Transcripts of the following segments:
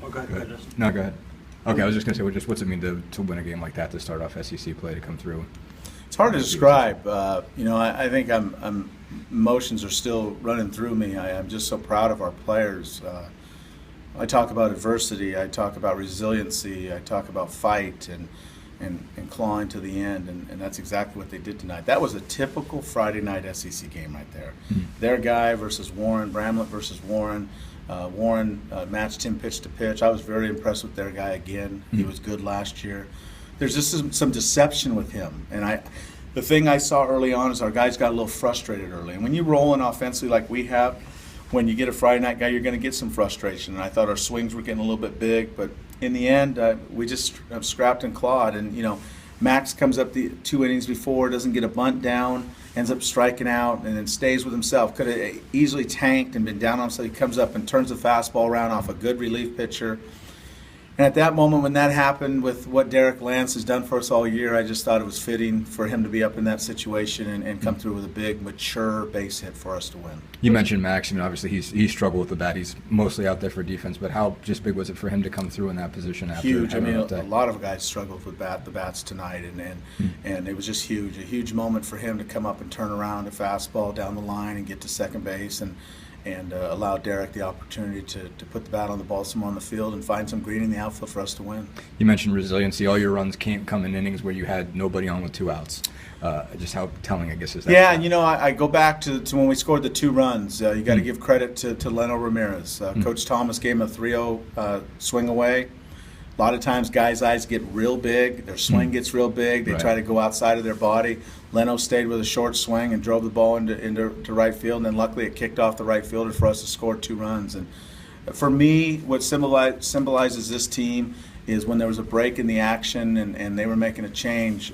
Oh, go ahead. Dustin. No, go ahead. Okay, I was just going to say, what's it mean to win a game like that, to start off SEC play, to come through? It's hard to describe. I think emotions are still running through me. I'm just so proud of our players. I talk about adversity. I talk about resiliency. I talk about fight and clawing to the end, and that's exactly what they did tonight. That was a typical Friday night SEC game right there. Mm-hmm. Their guy versus Warren, Bramlett versus Warren. Warren matched him pitch to pitch. I was very impressed with their guy again. He was good last year. There's just some deception with him, and the thing I saw early on is our guys got a little frustrated early. And when you roll in offensively like we have, when you get a Friday night guy, you're going to get some frustration. And I thought our swings were getting a little bit big, but in the end, we just scrapped and clawed. And Max comes up the 2 innings before, doesn't get a bunt down, ends up striking out, and then stays with himself. Could have easily tanked and been down on him, so he comes up and turns the fastball around off a good relief pitcher. And at that moment, when that happened with what Derek Lance has done for us all year, I just thought it was fitting for him to be up in that situation and come through with a big, mature base hit for us to win. You mentioned Max. Obviously he's struggled with the bat. He's mostly out there for defense. But how just big was it for him to come through in that position after? Huge. A lot of guys struggled with the bats tonight, and it was just huge. A huge moment for him to come up and turn around a fastball down the line and get to second base and allow Derek the opportunity to put the bat on the ball some on the field and find some green in the outfield for us to win. You mentioned resiliency. All your runs can't come in innings where you had nobody on with 2 outs. Just how telling, I guess, is that? Yeah, I go back to when we scored the 2 runs. You got to give credit to Leno Ramirez. Coach Thomas gave him a 3-0 swing away. A lot of times guys' eyes get real big, their swing gets real big, they try to go outside of their body. Leno stayed with a short swing and drove the ball into right field, and then luckily it kicked off the right fielder for us to score 2 runs. And for me, what symbolizes this team is when there was a break in the action and they were making a change,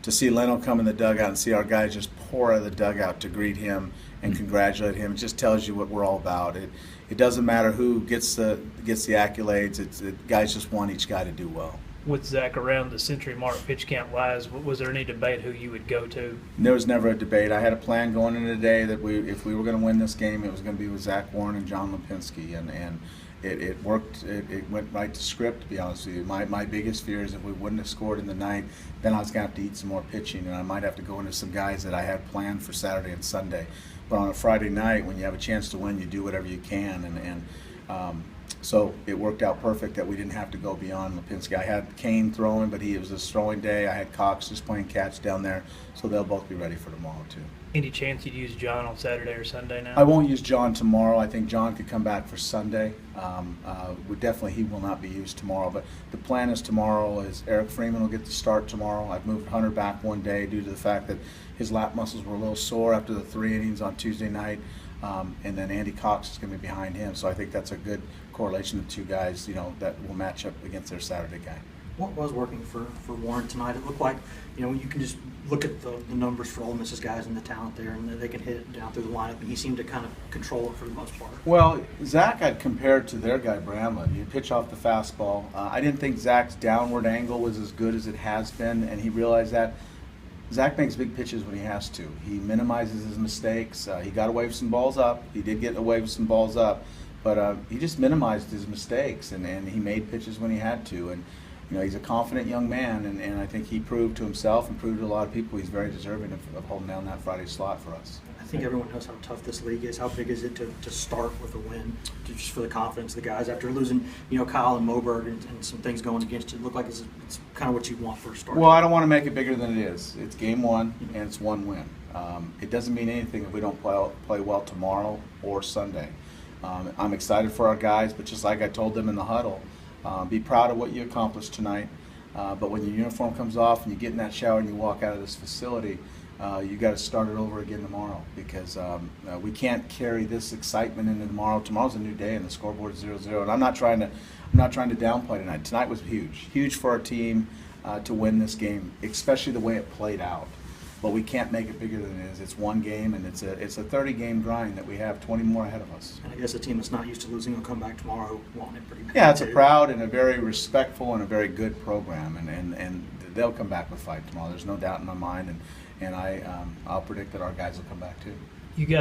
to see Leno come in the dugout and see our guys just pour out of the dugout to greet him and congratulate him. It just tells you what we're all about. It doesn't matter who gets the accolades. Guys just want each guy to do well. With Zach around the century mark pitch count wise, was there any debate who you would go to? There was never a debate. I had a plan going into the day that if we were going to win this game, it was going to be with Zach Warren and John Lipinski, and it worked. It went right to script, to be honest with you. My biggest fear is if we wouldn't have scored in the night, then I was going to have to eat some more pitching, and I might have to go into some guys that I had planned for Saturday and Sunday. But on a Friday night, when you have a chance to win, you do whatever you can, so it worked out perfect that we didn't have to go beyond Lipinski. I had Kane throwing, but it was a throwing day. I had Cox just playing catch down there, so they'll both be ready for tomorrow too. Any chance you'd use John on Saturday or Sunday now? I won't use John tomorrow. I think John could come back for Sunday. He will not be used tomorrow. But the plan is tomorrow is Eric Freeman will get the start tomorrow. I've moved Hunter back one day due to the fact that his lat muscles were a little sore after the 3 innings on Tuesday night. And then Andy Cox is going to be behind him. So I think that's a good correlation of 2 guys, that will match up against their Saturday guy. What was working for Warren tonight? It looked like, you can just look at the numbers for Ole Miss's guys and the talent there, and they can hit it down through the lineup, and he seemed to kind of control it for the most part. Well, Zach I'd compared to their guy, Bramlett. You pitch off the fastball. I didn't think Zach's downward angle was as good as it has been, and he realized that. Zach makes big pitches when he has to. He minimizes his mistakes. He got away with some balls up. He did get away with some balls up, but he just minimized his mistakes, and he made pitches when he had to. And he's a confident young man, and I think he proved to himself and proved to a lot of people he's very deserving of holding down that Friday slot for us. I think everyone knows how tough this league is. How big is it to start with a win, just for the confidence of the guys after losing, Kyle and Moberg and some things going against you? It looked like it's kind of what you want for a start. Well, I don't want to make it bigger than it is. It's game 1, and it's 1 win. It doesn't mean anything if we don't play well tomorrow or Sunday. I'm excited for our guys, but just like I told them in the huddle, be proud of what you accomplished tonight. But when your uniform comes off and you get in that shower and you walk out of this facility, you got to start it over again tomorrow, because we can't carry this excitement into tomorrow. Tomorrow's a new day, and the scoreboard is 0-0. And I'm not trying to downplay tonight. Tonight was huge for our team to win this game, especially the way it played out. But we can't make it bigger than it is. It's 1 game, and it's a 30-game grind that we have 20 more ahead of us. And I guess a team that's not used to losing will come back tomorrow wanting it pretty bad. Yeah, it's a proud and a very respectful and a very good program, and they'll come back with fight tomorrow. There's no doubt in my mind, and I'll predict that our guys will come back too. You guys